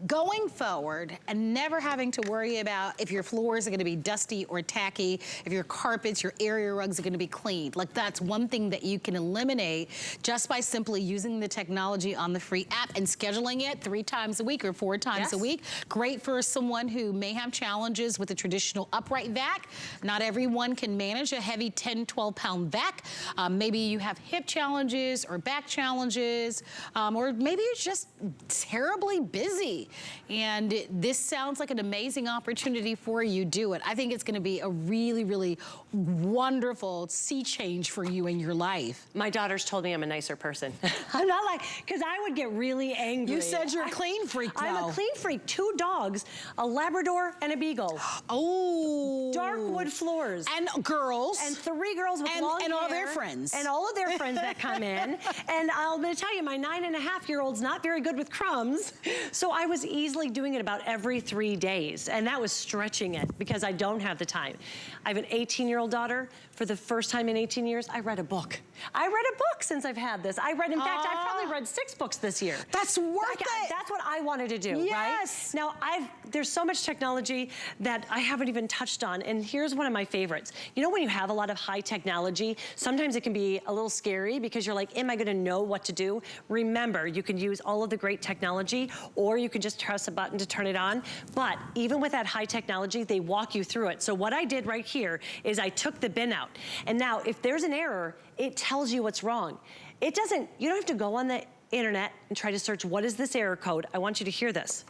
going forward and never having to worry about if your floors are gonna be dusty or tacky, if your carpets, your area rugs are gonna be cleaned. Like, that's one thing that you can eliminate just by simply using the technology on the free app and scheduling it 3 times a week or 4 times a week. Great for someone who may have challenges with a traditional upright vac. Not everyone can manage a heavy 10, 12-pound vac. Maybe you have hip challenges or back challenges, or maybe you're just terribly busy. And this sounds like an amazing opportunity for you. Do it. I think it's gonna be a really, really wonderful sea change for you in your life. My daughter's told me I'm a nicer person. I'm not like, because I would get really angry. You said you're a clean freak, though. I'm a clean freak. 2 dogs, a Labrador and a Beagle. Oh. Dark wood floors. And girls. And 3 girls with long hair. And all their friends. And all of their friends that come in. And I'm gonna tell you, my 9.5-year-old's not very good with crumbs. So I was easily doing it about every 3 days. And that was stretching it because I don't have the time. I have an 18-year-old daughter. For the first time in 18 years, I read a book. I read a book since I've had this. In fact, I've probably read 6 books this year. That's worth it. That's what I wanted to do, yes. right? Now, there's so much technology that I haven't even touched on, and here's one of my favorites. favorites. You know when you have a lot of high technology, sometimes it can be a little scary because you're like, am I gonna know what to do? Remember, you can use all of the great technology, or you can just press a button to turn it on. But even with that high technology, they walk you through it. So what I did right here is I took the bin out. And now if there's an error, it tells you what's wrong. It doesn't, you don't have to go on the internet and try to search what is this error code. I want you to hear this.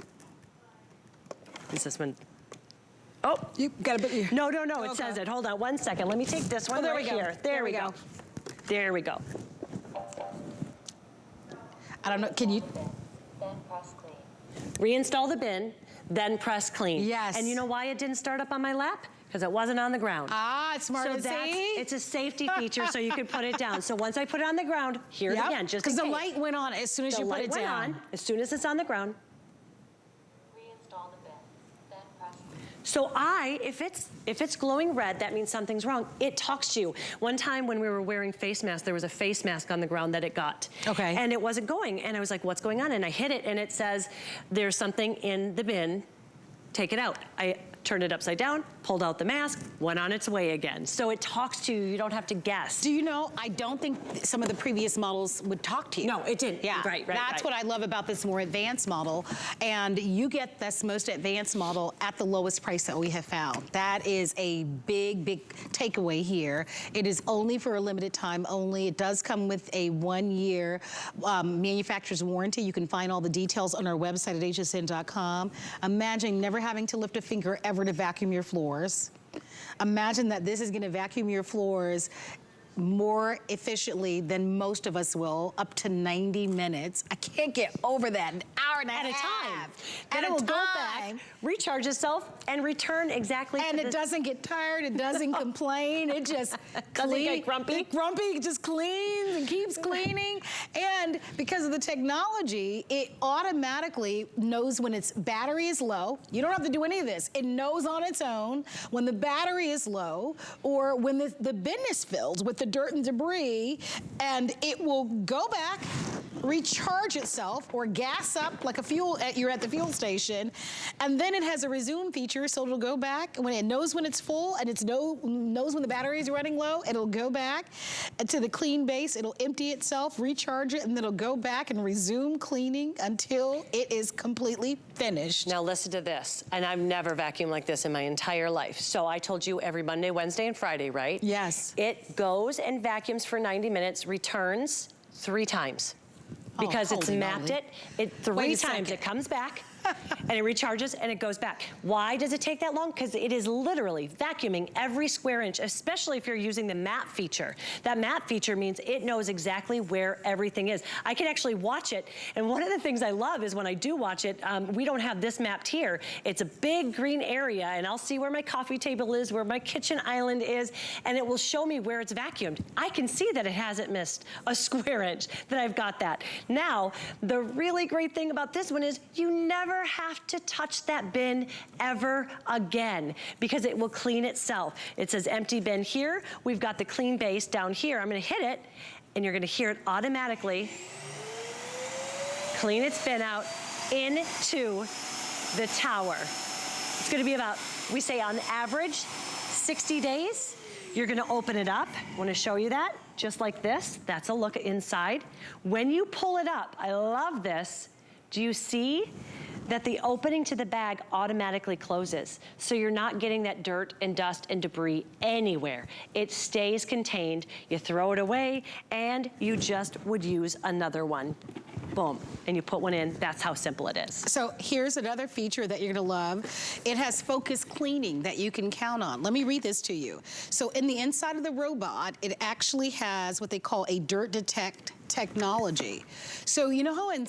Is this one? Oh, You got a no, it says it. Hold on one second. Let me take this one right here. There we go. There we go. I don't know, can you? Then press clean. Reinstall the bin, then press clean. Yes. And you know why it didn't start up on my lap? Because it wasn't on the ground. Ah, it's smart So to see. it's a safety feature, so you can put it down. So once I put it on the ground, hear it again, just in because case. the light went on as soon as The you put light it went down. on as soon as it's on the ground. Reinstall the bin. Then press clean. So if it's glowing red, that means something's wrong. It talks to you. One time when we were wearing face masks, there was a face mask on the ground that it got. Okay. And it wasn't going. And I was like, what's going on? And I hit it and it says, there's something in the bin, take it out. I turned it upside down, pulled out the mask, went on its way again. So it talks to you, you don't have to guess. Do you know, I don't think some of the previous models would talk to you. No, it didn't. Yeah, Right. That's what I love about this more advanced model. And you get this most advanced model at the lowest price that we have found. That is a big, big takeaway here. It is only for a limited time only. It does come with a 1-year manufacturer's warranty. You can find all the details on our website at hsn.com. Imagine never having to lift a finger ever to vacuum your floors. Imagine that this is gonna vacuum your floors more efficiently than most of us will, up to 90 minutes. I can't get over that, an hour and a At a half. time. Then it will go back, recharge itself, and return exactly And to it the... doesn't get tired, it doesn't complain, it just Doesn't get grumpy? It just cleans and keeps cleaning. And because of the technology, it automatically knows when its battery is low. You don't have to do any of this. It knows on its own when the battery is low or when the bin is filled with the dirt and debris, and it will go back, recharge itself or gas up like you're at the fuel station, and then it has a resume feature, so it'll go back when it knows when it's full and it knows when the battery is running low. It'll go back to the clean base, it'll empty itself, recharge it, and then it'll go back and resume cleaning until it is completely finished. Now listen to this, and I've never vacuumed like this in my entire life. So I told you every Monday, Wednesday, and Friday, right? Yes. It goes and vacuums for 90 minutes, returns 3 times. Because it's holy mapped moly. it 3 Wait a times. second. It comes back, and it recharges, and it goes back. Why does it take that long? Because it is literally vacuuming every square inch, especially if you're using the map feature. That map feature means it knows exactly where everything is. I can actually watch it, and one of the things I love is when I do watch it, we don't have this mapped here. It's a big green area, and I'll see where my coffee table is, where my kitchen island is, and it will show me where it's vacuumed. I can see that it hasn't missed a square inch, that I've got that. Now, the really great thing about this one is you never have to touch that bin ever again because it will clean itself. It says empty bin here. We've got the clean base down here. I'm gonna hit it and you're gonna hear it automatically clean its bin out into the tower. It's gonna be about, we say on average, 60 days. You're gonna open it up. I wanna show you that, just like this. That's a look inside. When you pull it up, I love this. Do you see that the opening to the bag automatically closes? So you're not getting that dirt and dust and debris anywhere. It stays contained. You throw it away and you just would use another one. Boom, and you put one in. That's how simple it is. So here's another feature that you're gonna love. It has focus cleaning that you can count on. Let me read this to you. So in the inside of the robot, it actually has what they call a dirt detect technology. So you know how in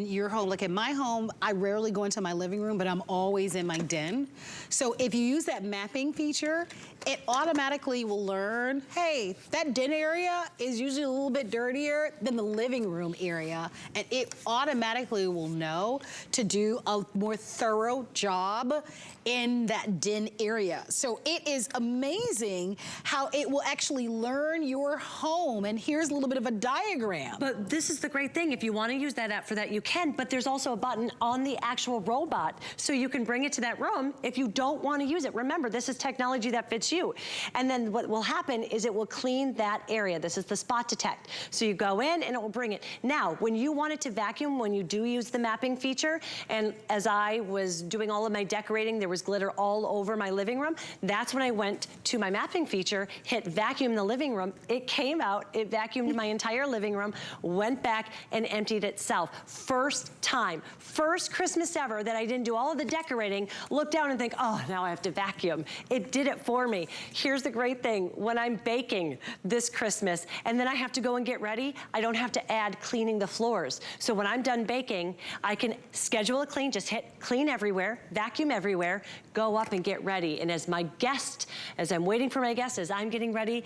your home, like in my home, I rarely go into my living room, but I'm always in my den. So if you use that mapping feature, it automatically will learn, hey, that den area is usually a little bit dirtier than the living room area, and it automatically will know to do a more thorough job in that den area. So it is amazing how it will actually learn your home. And here's a little bit of a diagram diagram. But this is the great thing. If you want to use that app for that, you can. But there's also a button on the actual robot, so you can bring it to that room if you don't want to use it. Remember, this is technology that fits you. And then what will happen is it will clean that area. This is the spot detect. So you go in and it will bring it. Now, when you want it to vacuum, when you do use the mapping feature, and as I was doing all of my decorating, there was glitter all over my living room, that's when I went to my mapping feature, hit vacuum in the living room, it came out, it vacuumed my entire living room, went back and emptied itself. First time, first Christmas ever that I didn't do all of the decorating, look down and think, oh, now I have to vacuum. It did it for me. Here's the great thing, when I'm baking this Christmas and then I have to go and get ready, I don't have to add cleaning the floors. So when I'm done baking, I can schedule a clean, just hit clean everywhere, vacuum everywhere, go up and get ready. And as my guest, as I'm waiting for my guest, as I'm getting ready,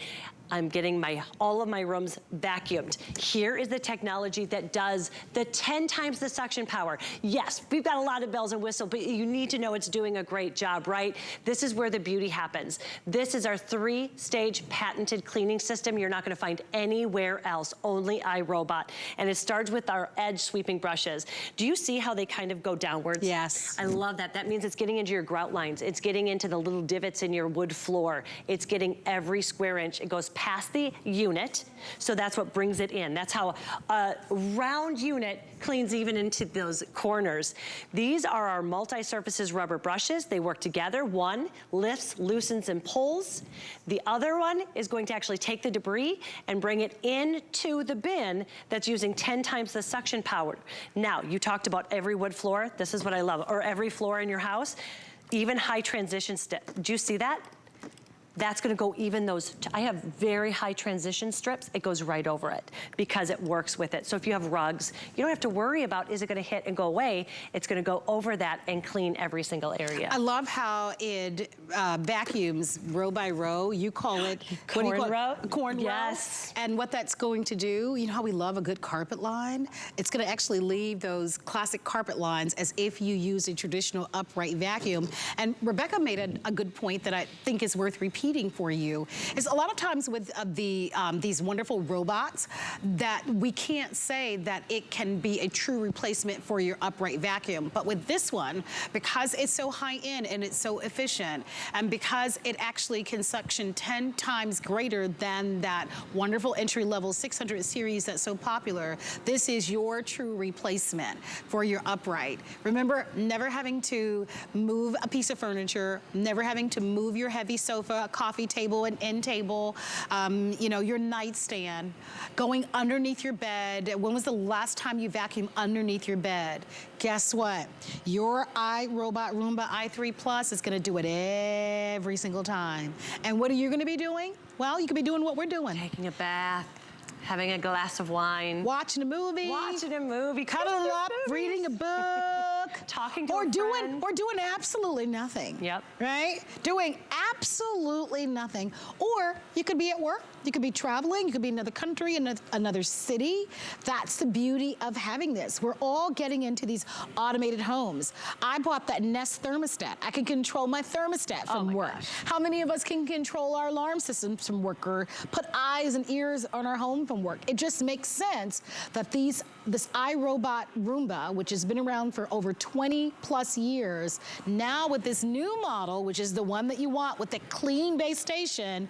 I'm getting all of my rooms vacuumed. Here is the technology that does the 10 times the suction power. Yes, we've got a lot of bells and whistles, but you need to know it's doing a great job, right? This is where the beauty happens. This is our 3-stage patented cleaning system you're not gonna find anywhere else, only iRobot. And it starts with our edge sweeping brushes. Do you see how they kind of go downwards? Yes. I love that. That means it's getting into your grout lines. It's getting into the little divots in your wood floor. It's getting every square inch. It goes past the unit, so that's what brings it in. That's how a round unit cleans even into those corners. These are our multi-surfaces rubber brushes. They work together. One lifts, loosens, and pulls. The other one is going to actually take the debris and bring it into the bin that's using 10 times the suction power. Now, you talked about every wood floor. This is what I love, or every floor in your house. Even high transition step. Do you see that? That's gonna go even those, I have very high transition strips, it goes right over it because it works with it. So if you have rugs, you don't have to worry about, is it gonna hit and go away? It's gonna go over that and clean every single area. I love how it vacuums row by row. You call it, what do you call it? row? Corn row. Yes. And what that's going to do, you know how we love a good carpet line? It's gonna actually leave those classic carpet lines as if you use a traditional upright vacuum. And Rebecca made a good point that I think is worth repeating for you, is a lot of times with these wonderful robots that we can't say that it can be a true replacement for your upright vacuum. But with this one, because it's so high end and it's so efficient, and because it actually can suction 10 times greater than that wonderful entry-level 600 series that's so popular, this is your true replacement for your upright. Remember, never having to move a piece of furniture, never having to move your heavy sofa, coffee table, an end table, you know, your nightstand, going underneath your bed. When was the last time you vacuumed underneath your bed? Guess what? Your iRobot Roomba i3 Plus is gonna do it every single time. And what are you gonna be doing? Well, you could be doing what we're doing. Taking a bath, having a glass of wine. Watching a movie. Watching a movie. Cuddling up, reading a book. Talking to or a doing friend. Or doing absolutely nothing. Yep. Right? Doing absolutely nothing. Or you could be at work, you could be traveling, you could be in another country, in another city. That's the beauty of having this. We're all getting into these automated homes. I bought that Nest thermostat. I can control my thermostat from work. Gosh. How many of us can control our alarm systems from work or put eyes and ears on our home from work? It just makes sense that this iRobot Roomba, which has been around for over 20 plus years, now with this new model, which is the one that you want with the clean base station,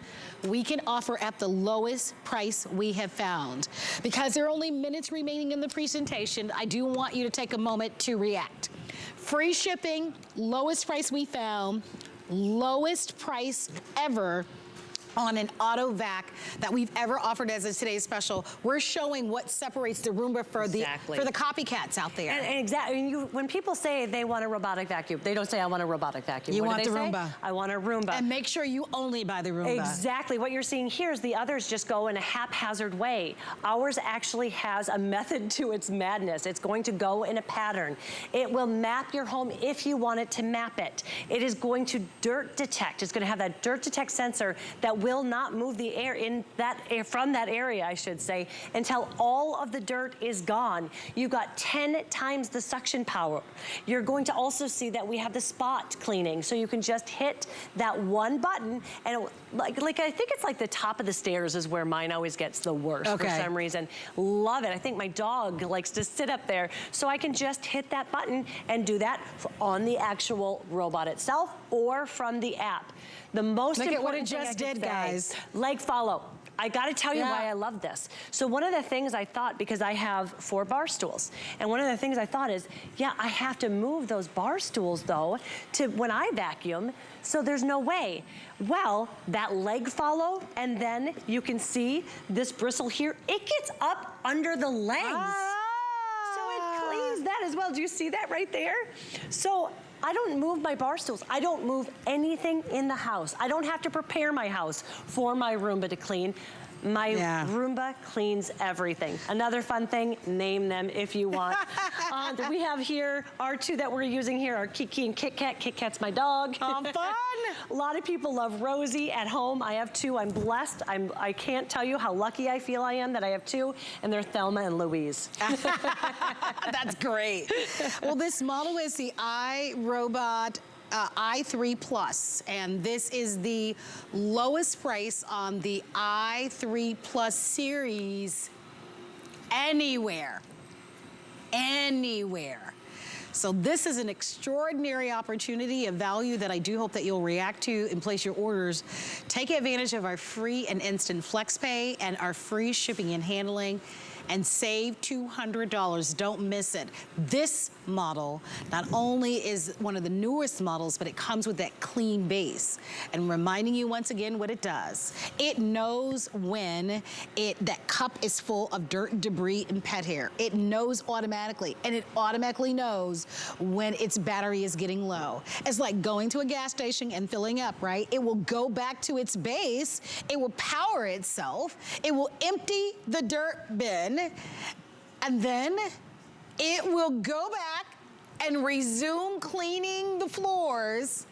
we can offer at the lowest price we have found. Because there are only minutes remaining in the presentation, I do want you to take a moment to react. Free shipping, lowest price we found, lowest price ever on an auto vac that we've ever offered as a today's special. We're showing what separates the Roomba for the copycats out there. And exactly, I mean, when people say they want a robotic vacuum, they don't say I want a robotic vacuum. You What want do the they say? Roomba. I want a Roomba. And make sure you only buy the Roomba. Exactly. What you're seeing here is the others just go in a haphazard way. Ours actually has a method to its madness. It's going to go in a pattern. It will map your home if you want it to map it. It is going to dirt detect. It's going to have that dirt detect sensor that will not move the air in that from that area, I should say, until all of the dirt is gone. You've got 10 times the suction power. You're going to also see that we have the spot cleaning, so you can just hit that one button and like I think it's like the top of the stairs is where mine always gets the worst for some reason. Love it. I think my dog likes to sit up there. So I can just hit that button and do that on the actual robot itself or from the app. The most important what it thing just I can did, say, guys. leg follow. I gotta tell you why I love this. So one of the things I thought, because I have 4 bar stools, and one of the things I thought is, yeah, I have to move those bar stools though to when I vacuum, so there's no way. Well, that leg follow, and then you can see this bristle here, it gets up under the legs. So it cleans that as well. Do you see that right there? So I don't move my bar stools. I don't move anything in the house. I don't have to prepare my house for my Roomba to clean. My Roomba cleans everything. Another fun thing, name them if you want. We have here our 2 that we're using here are Kiki and Kit Kat. Kit Kat's my dog. Fun! A lot of people love Rosie at home. I have 2. I'm blessed. I can't tell you how lucky I feel I am that I have 2, and they're Thelma and Louise. That's great. Well, this model is the iRobot i3 Plus, and this is the lowest price on the i3 Plus series anywhere. So this is an extraordinary opportunity, a value that I do hope that you'll react to and place your orders. Take advantage of our free and instant FlexPay and our free shipping and handling, and save $200. Don't miss it. This model not only is one of the newest models, but it comes with that clean base. And reminding you once again what it does. It knows when that cup is full of dirt and debris and pet hair. It knows automatically, and it automatically knows when its battery is getting low. It's like going to a gas station and filling up, right? It will go back to its base, it will power itself, it will empty the dirt bin, and then it will go back and resume cleaning the floors.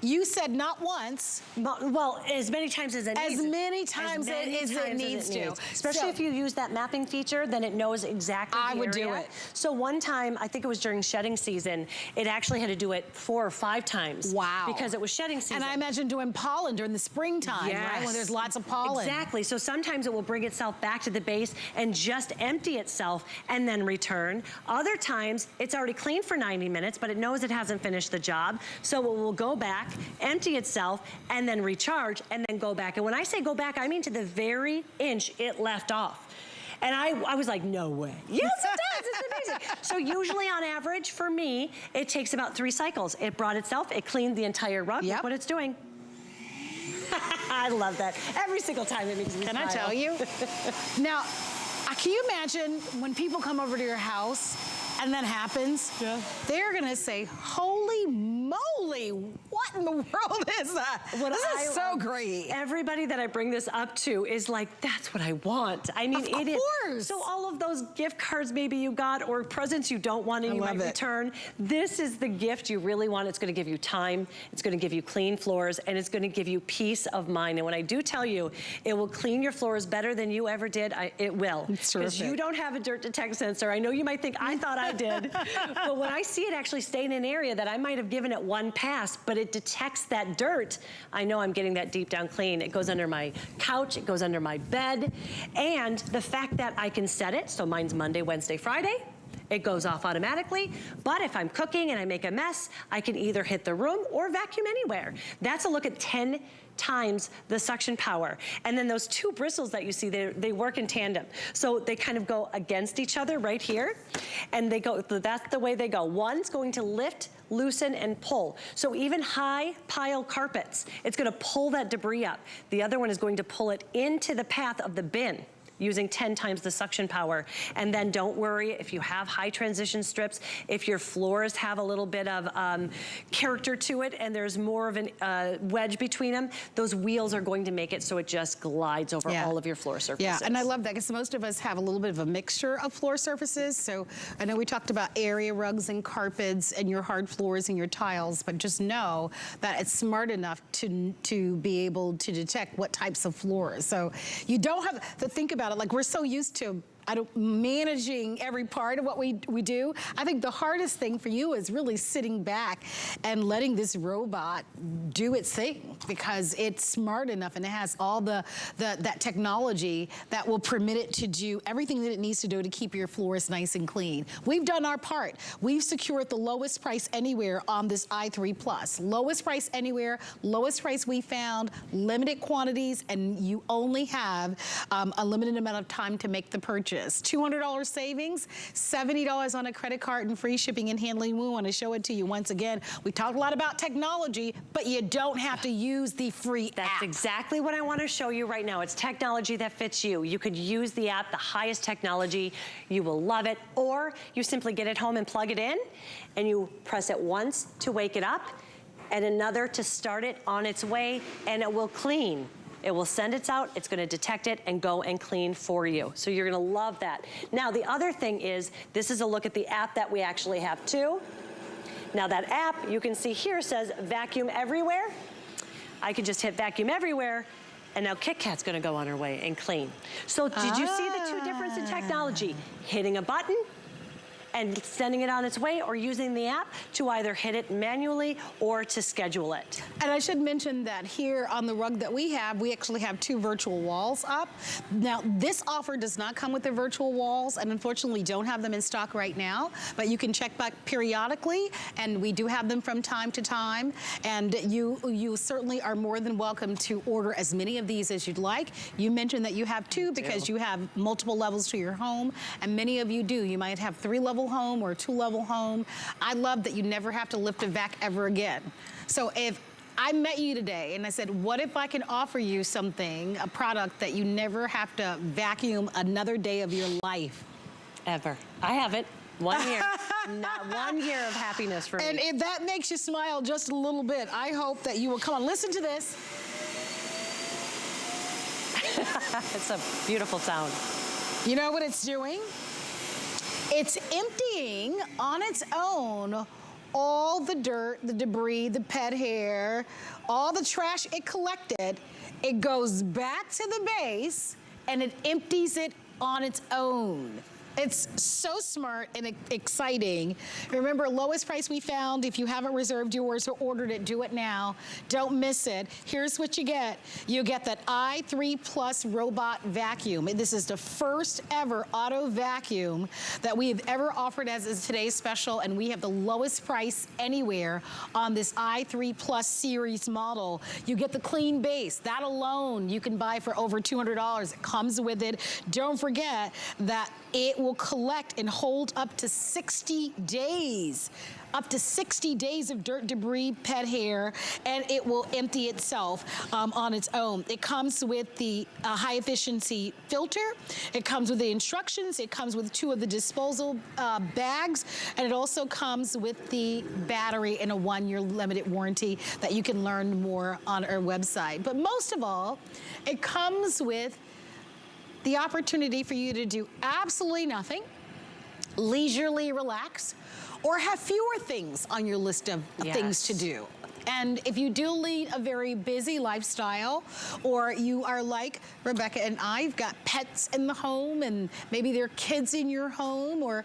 You said not once. Well, as many times as it needs. As many times as it needs to. Especially if you use that mapping feature, then it knows exactly the area. I would do it. So one time, I think it was during shedding season, it actually had to do it 4 or 5 times. Wow. Because it was shedding season. And I imagine doing pollen during the springtime, right? When there's lots of pollen. Exactly. So sometimes it will bring itself back to the base and just empty itself and then return. Other times, it's already cleaned for 90 minutes, but it knows it hasn't finished the job. So it will go back, empty itself, and then recharge, and then go back. And when I say go back, I mean to the very inch it left off. And I was like, no way. Yes, it does. It's amazing. So usually on average, for me, it takes about 3 cycles. It brought itself, it cleaned the entire rug. Look what it's doing. I love that. Every single time it makes me smile. Can I tell you? Now, can you imagine when people come over to your house and that happens? Yeah. They're gonna say, holy moly, what in the world is that? This is so great. Everybody that I bring this up to is like, that's what I want. I mean, it is. So all of those gift cards maybe you got or presents you don't want and you might return, this is the gift you really want. It's gonna give you time, it's gonna give you clean floors, and it's gonna give you peace of mind. And when I do tell you, it will clean your floors better than you ever did, it will. Because you don't have a dirt detect sensor. I know you might think, I thought I did. But when I see it actually stay in an area that I might have given it 1 pass, but it detects that dirt, I know I'm getting that deep down clean. It goes under my couch, it goes under my bed, and the fact that I can set it, so mine's Monday, Wednesday, Friday, it goes off automatically, but if I'm cooking and I make a mess, I can either hit the room or vacuum anywhere. That's a look at 10 times the suction power. And then those 2 bristles that you see, they work in tandem. So they kind of go against each other right here, and they go, that's the way they go. One's going to lift, loosen, and pull. So even high pile carpets, it's gonna pull that debris up. The other one is going to pull it into the path of the bin, using 10 times the suction power. And then don't worry if you have high transition strips, if your floors have a little bit of character to it and there's more of a wedge between them, those wheels are going to make it so it just glides over all of your floor surfaces. Yeah, and I love that because most of us have a little bit of a mixture of floor surfaces. So I know we talked about area rugs and carpets and your hard floors and your tiles, but just know that it's smart enough to be able to detect what types of floors. So you don't have to think about it like we're so used to managing every part of what we do. I think the hardest thing for you is really sitting back and letting this robot do its thing, because it's smart enough and it has all that technology that will permit it to do everything that it needs to do to keep your floors nice and clean. We've done our part. We've secured the lowest price anywhere on this i3 Plus. Lowest price anywhere, lowest price we found, limited quantities, and you only have a limited amount of time to make the purchase. $200 savings, $70 on a credit card, and free shipping and handling. We want to show it to you once again. We talked a lot about technology, but you don't have to use the free app. That's exactly what I want to show you right now. It's technology that fits you. You could use the app, the highest technology. You will love it. Or you simply get it home and plug it in, and you press it once to wake it up, and another to start it on its way, and it will clean. It will send it out, it's gonna detect it and go and clean for you. So you're gonna love that. Now the other thing is, this is a look at the app that we actually have too. Now that app, you can see here says vacuum everywhere. I can just hit vacuum everywhere, and now Kit Kat's gonna go on her way and clean. So did you see the two difference in technology? Hitting a button and sending it on its way, or using the app to either hit it manually or to schedule it. And I should mention that here on the rug that we actually have 2 virtual walls up. Now, this offer does not come with the virtual walls, and unfortunately we don't have them in stock right now, but you can check back periodically, and we do have them from time to time, and you certainly are more than welcome to order as many of these as you'd like. You mentioned that you have 2 because you have multiple levels to your home, and many of you do. You might have 3-level home or a 2-level home. I love that you never have to lift a vac ever again. So if I met you today and I said, what if I can offer you something, a product that you never have to vacuum another day of your life? Ever. I have it. 1 year. Not 1 year of happiness for me. And if that makes you smile just a little bit, I hope that you will come on. Listen to this. It's a beautiful sound. You know what it's doing? It's emptying on its own all the dirt, the debris, the pet hair, all the trash it collected. It goes back to the base and it empties it on its own. It's so smart and exciting. Remember, lowest price we found. If you haven't reserved yours or ordered it, do it now. Don't miss it. Here's what you get. You get that i3 Plus Robot Vacuum. This is the first ever auto vacuum that we have ever offered as today's special, and we have the lowest price anywhere on this i3 Plus series model. You get the clean base. That alone you can buy for over $200. It comes with it. Don't forget that it will collect and hold up to 60 days. Up to 60 days of dirt, debris, pet hair, and it will empty itself on its own. It comes with the high efficiency filter. It comes with the instructions. It comes with 2 of the disposal bags, and it also comes with the battery and a 1-year limited warranty that you can learn more on our website. But most of all, it comes with the opportunity for you to do absolutely nothing, leisurely relax, or have fewer things on your list of things to do. And if you do lead a very busy lifestyle, or you are like Rebecca and I, you've got pets in the home, and maybe there are kids in your home, or